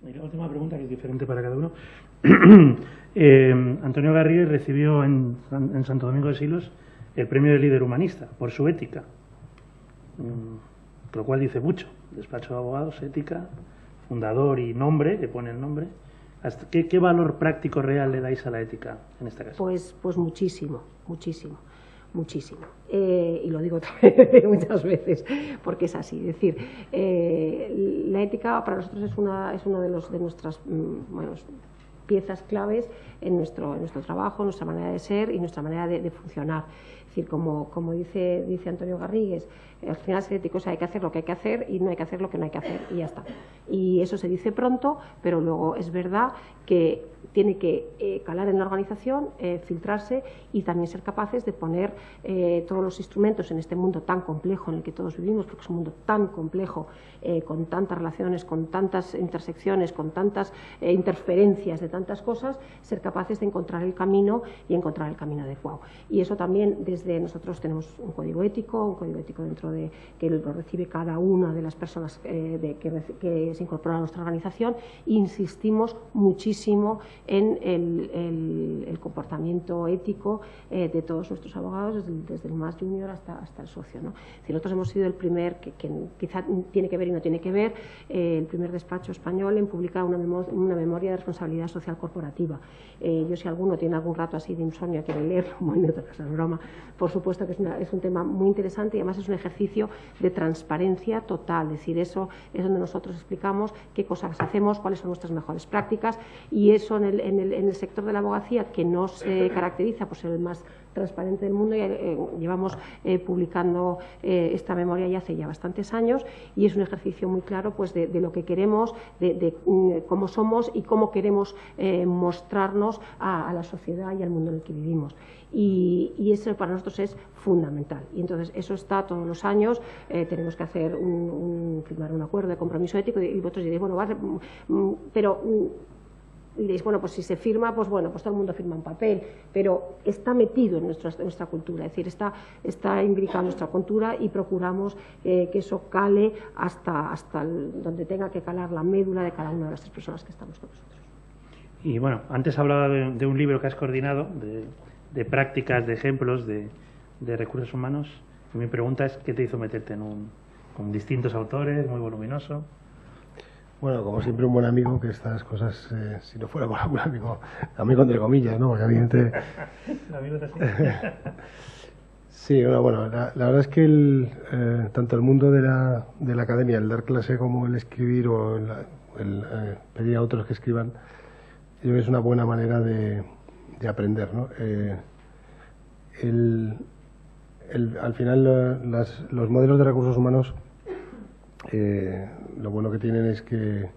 Y la última pregunta, que es diferente para cada uno. Antonio Garrigues recibió en Santo Domingo de Silos el premio de líder humanista por su ética, lo cual dice mucho. Despacho de abogados, ética, fundador y nombre, que pone el nombre. ¿Qué valor práctico real le dais a la ética en este caso? Pues muchísimo, muchísimo. Muchísimo. Y lo digo también muchas veces, porque es así. Es decir, la ética para nosotros es una de nuestras piezas claves en nuestro trabajo, nuestra manera de ser y nuestra manera de funcionar. Es decir, como dice Antonio Garrigues, al final ser ético, o sea, hay que hacer lo que hay que hacer y no hay que hacer lo que no hay que hacer, y ya está. Y eso se dice pronto, pero luego es verdad que tiene que calar en la organización, filtrarse y también ser capaces de poner todos los instrumentos en este mundo tan complejo en el que todos vivimos, porque es un mundo tan complejo, con tantas relaciones, con tantas intersecciones, con tantas interferencias de tantas cosas, ser capaces de encontrar el camino y encontrar el camino adecuado. Y eso también, desde nosotros tenemos un código ético dentro de que lo recibe cada una de las personas que se incorporan a nuestra organización, e insistimos muchísimo en el comportamiento ético de todos nuestros abogados, desde el más junior hasta el socio, ¿no? Si nosotros hemos sido el primer, que quizá tiene que ver y no tiene que ver, el primer despacho español en publicar una memoria de responsabilidad social corporativa. Yo, si alguno tiene algún rato así de insomnio, quiere leerlo, bueno, es broma, por supuesto que es un tema muy interesante, y además es un ejercicio de transparencia total. Es decir, eso es donde nosotros explicamos qué cosas hacemos, cuáles son nuestras mejores prácticas, y eso en el sector de la abogacía, que no se caracteriza por ser el más transparente del mundo, llevamos publicando esta memoria ya hace bastantes años, y es un ejercicio muy claro, pues, de lo que queremos, de cómo somos y cómo queremos mostrarnos a la sociedad y al mundo en el que vivimos. Y eso para nosotros es fundamental. Y entonces eso está todos los años, tenemos que hacer firmar un acuerdo de compromiso ético, y vosotros diréis, bueno, pero diréis, bueno, pues si se firma, pues bueno, pues todo el mundo firma un papel, pero está metido en nuestra cultura, es decir, está imbricado en nuestra cultura, y procuramos que eso cale hasta donde tenga que calar la médula de cada una de las tres personas que estamos con nosotros. Y bueno, antes hablaba de un libro que has coordinado, de prácticas, de ejemplos de recursos humanos. Y mi pregunta es, ¿qué te hizo meterte con distintos autores, muy voluminoso? Bueno, como siempre, un buen amigo, que estas cosas, si no fuera un amigo entre comillas, ¿no? Porque evidentemente... Sí, bueno, la verdad es que tanto el mundo de la academia, el dar clase, como el escribir o el pedir a otros que escriban, yo creo que es una buena manera de aprender, ¿no? Al final, los modelos de recursos humanos, lo bueno que tienen es que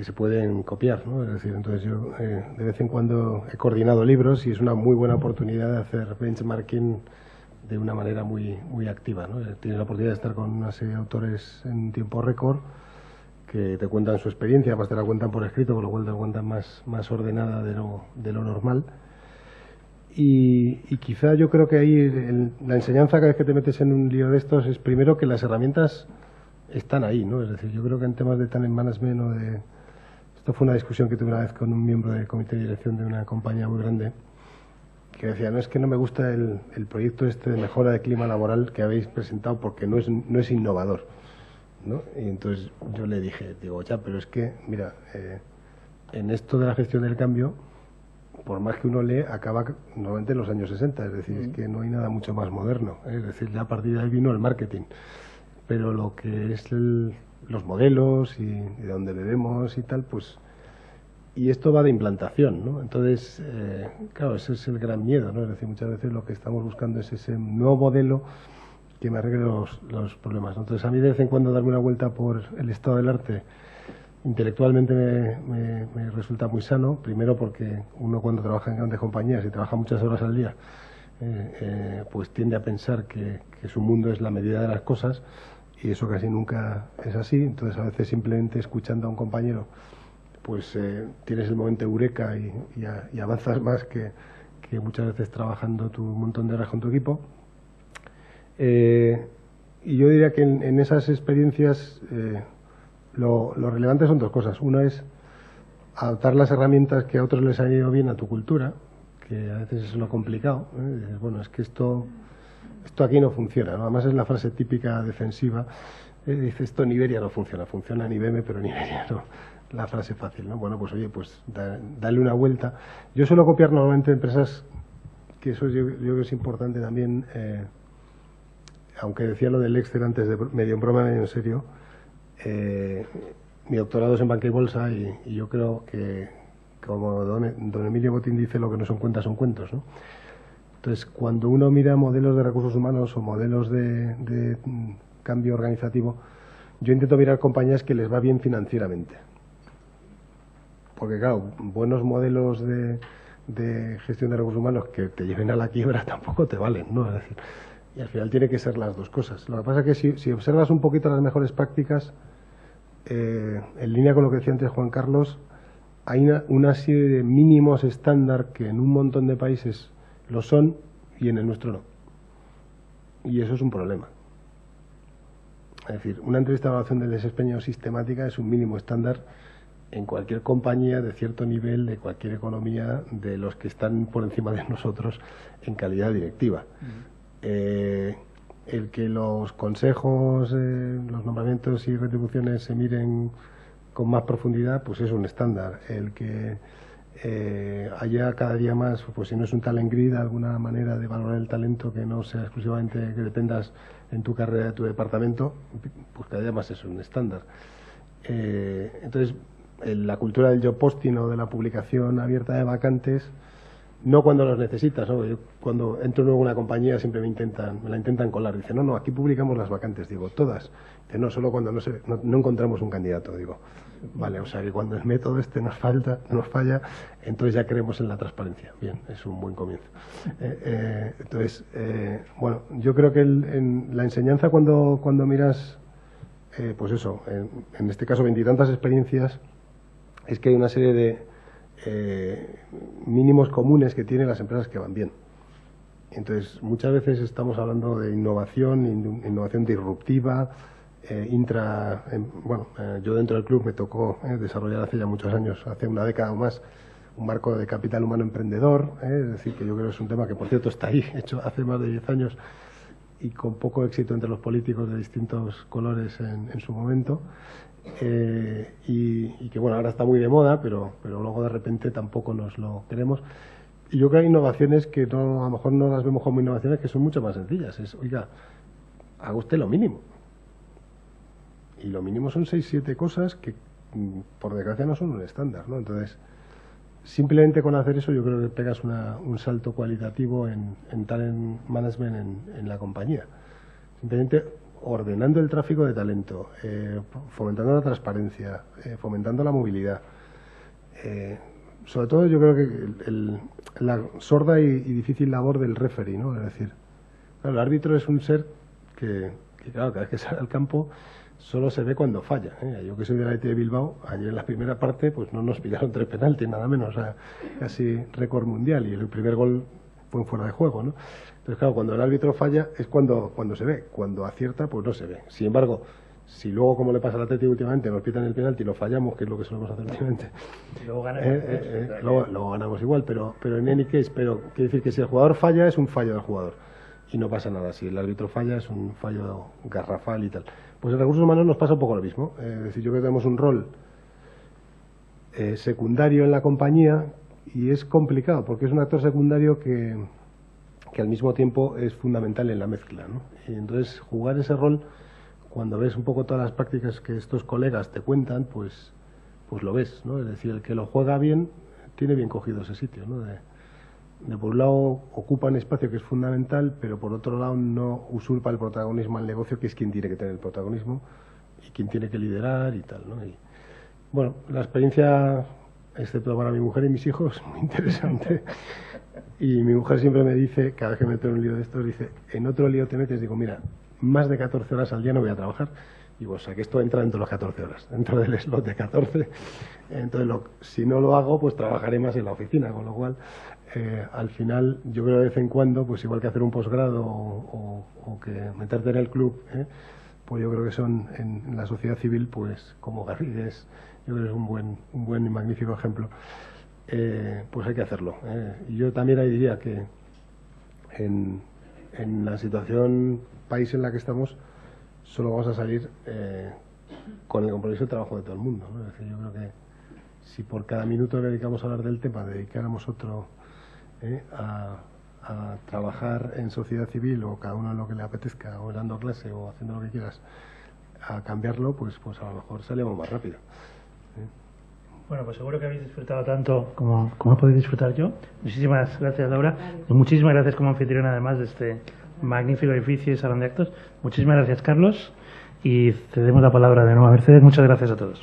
se pueden copiar, ¿no? Es decir, entonces yo de vez en cuando he coordinado libros, y es una muy buena oportunidad de hacer benchmarking de una manera muy, muy activa, ¿no? Tienes la oportunidad de estar con una serie de autores en tiempo récord, que te cuentan su experiencia, además te la cuentan por escrito, con lo cual te la cuentan más ordenada de lo normal. Y quizá yo creo que ahí la enseñanza, cada vez que te metes en un lío de estos, es primero que las herramientas están ahí, ¿no? Es decir, yo creo que en temas de talent management esto fue una discusión que tuve una vez con un miembro del comité de dirección de una compañía muy grande, que decía, no, es que no me gusta el proyecto este de mejora de clima laboral que habéis presentado, porque no es innovador, ¿no? Y entonces yo le dije, digo, ya, pero es que, mira, en esto de la gestión del cambio, por más que uno lee, acaba normalmente en los años 60, es decir, es que no hay nada mucho más moderno, es decir, ya a partir de ahí vino el marketing, pero lo que es los modelos y de dónde bebemos y tal, pues, y esto va de implantación, ¿no? Entonces, claro, ese es el gran miedo, ¿no? Es decir, muchas veces lo que estamos buscando es ese nuevo modelo que me arregle los problemas, ¿no? Entonces, a mí de vez en cuando darme una vuelta por el estado del arte intelectualmente me resulta muy sano, primero porque uno, cuando trabaja en grandes compañías y trabaja muchas horas al día, pues tiende a pensar que su mundo es la medida de las cosas, y eso casi nunca es así. Entonces, a veces simplemente escuchando a un compañero, pues tienes el momento eureka y avanzas más que muchas veces trabajando un montón de horas con tu equipo. Y yo diría que en esas experiencias lo relevante son dos cosas. Una es adaptar las herramientas que a otros les han ido bien a tu cultura, que a veces es lo complicado, ¿eh? Dices, bueno, es que esto aquí no funciona, ¿no? Además es la frase típica defensiva, dice, esto en Iberia no funciona, funciona en IBM, pero en Iberia no. La frase fácil, ¿no? Bueno, pues oye, pues dale una vuelta. Yo suelo copiar normalmente empresas, que eso yo creo que es importante también, aunque decía lo del Excel antes, de medio en broma, medio en serio, mi doctorado es en banca y bolsa y yo creo que, como don Emilio Botín dice, lo que no son cuentas son cuentos, ¿no? Entonces, cuando uno mira modelos de recursos humanos o modelos de cambio organizativo, yo intento mirar compañías que les va bien financieramente. Porque claro, buenos modelos de gestión de recursos humanos que te lleven a la quiebra tampoco te valen, ¿no? Es decir, y al final tiene que ser las dos cosas. Lo que pasa es que si observas un poquito las mejores prácticas, en línea con lo que decía antes Juan Carlos, hay una serie de mínimos estándar que en un montón de países lo son y en el nuestro no. Y eso es un problema. Es decir, una entrevista de evaluación del desempeño sistemática es un mínimo estándar en cualquier compañía de cierto nivel, de cualquier economía, de los que están por encima de nosotros en calidad directiva. El que los consejos, los nombramientos y retribuciones se miren con más profundidad, pues es un estándar. El que haya cada día más, pues si no es un talent grid, alguna manera de valorar el talento que no sea exclusivamente que dependas en tu carrera de tu departamento, pues cada día más es un estándar. Entonces, la cultura del job posting o de la publicación abierta de vacantes, no cuando los necesitas, ¿no? Yo cuando entro en una compañía siempre me la intentan colar. Dicen, no, aquí publicamos las vacantes. Digo, todas. Dice, no, solo cuando no encontramos un candidato. Digo, vale, o sea que cuando el método nos falla, entonces ya creemos en la transparencia. Bien, es un buen comienzo. Entonces, bueno, yo creo que en la enseñanza cuando miras, pues eso, en este caso 20 y tantas experiencias, es que hay una serie de mínimos comunes que tienen las empresas que van bien. Entonces, muchas veces estamos hablando de innovación disruptiva, yo dentro del club me tocó desarrollar hace ya muchos años, hace una década o más, un marco de capital humano emprendedor, es decir, que yo creo que es un tema que, por cierto, está ahí, hecho hace más de 10 años y con poco éxito entre los políticos de distintos colores en su momento. Y que bueno, ahora está muy de moda, pero luego de repente tampoco nos lo queremos. Y yo creo que hay innovaciones que a lo mejor no las vemos como innovaciones, que son mucho más sencillas. Es, oiga, haga usted lo mínimo. Y lo mínimo son 6-7 cosas que, por desgracia, no son un estándar, ¿no? Entonces, simplemente con hacer eso yo creo que pegas un salto cualitativo en talent management en la compañía. Simplemente ordenando el tráfico de talento, fomentando la transparencia, fomentando la movilidad. Sobre todo yo creo que la sorda y difícil labor del referee, ¿no? Es decir, claro, el árbitro es un ser que claro, cada vez que sale al campo solo se ve cuando falla. Yo que soy de la ET de Bilbao, ayer en la primera parte pues no nos pillaron 3 penaltis, nada menos, o sea, casi récord mundial, y el primer gol fue en fuera de juego, ¿no? Entonces, claro, cuando el árbitro falla es cuando se ve, cuando acierta pues no se ve. Sin embargo, si luego, como le pasa al Atleti últimamente, nos pitan el penalti y lo fallamos, que es lo que solemos hacer últimamente, luego ganamos, luego ganamos igual, pero en any case, quiere decir que si el jugador falla es un fallo del jugador y no pasa nada. Si el árbitro falla es un fallo garrafal y tal. Pues en recursos humanos nos pasa un poco lo mismo. Es decir, yo creo que tenemos un rol secundario en la compañía y es complicado porque es un actor secundario que al mismo tiempo es fundamental en la mezcla, ¿no? Y entonces jugar ese rol, cuando ves un poco todas las prácticas que estos colegas te cuentan, pues lo ves, ¿no? Es decir, el que lo juega bien tiene bien cogido ese sitio, ¿no? De por un lado ocupa un espacio que es fundamental, pero por otro lado no usurpa el protagonismo al negocio, que es quien tiene que tener el protagonismo y quien tiene que liderar y tal, ¿no? Y bueno, la experiencia, excepto para mi mujer y mis hijos, es muy interesante. Y mi mujer siempre me dice, cada vez que me meto en un lío de estos, dice, en otro lío te metes, digo, mira, más de 14 horas al día no voy a trabajar. Digo, o sea, que esto entra dentro de las 14 horas, dentro del slot de 14. Entonces, si no lo hago, pues trabajaré más en la oficina, con lo cual, al final, yo creo que de vez en cuando, pues igual que hacer un posgrado o que meterte en el club, pues yo creo que son en la sociedad civil, pues como Garrigues, yo creo que es un buen y magnífico ejemplo. Pues hay que hacerlo. Y yo también ahí diría que en la situación país en la que estamos, solo vamos a salir con el compromiso de trabajo de todo el mundo, ¿no? Es decir, yo creo que si por cada minuto que dedicamos a hablar del tema dedicáramos otro a trabajar en sociedad civil, o cada uno en lo que le apetezca, o dando clase o haciendo lo que quieras, a cambiarlo, pues a lo mejor salimos más rápido. Bueno, pues seguro que habéis disfrutado tanto como he podido disfrutar yo. Muchísimas gracias, Laura. Y muchísimas gracias como anfitriona, además, de este magnífico edificio y salón de actos. Muchísimas gracias, Carlos. Y cedemos la palabra de nuevo a Mercedes. Muchas gracias a todos.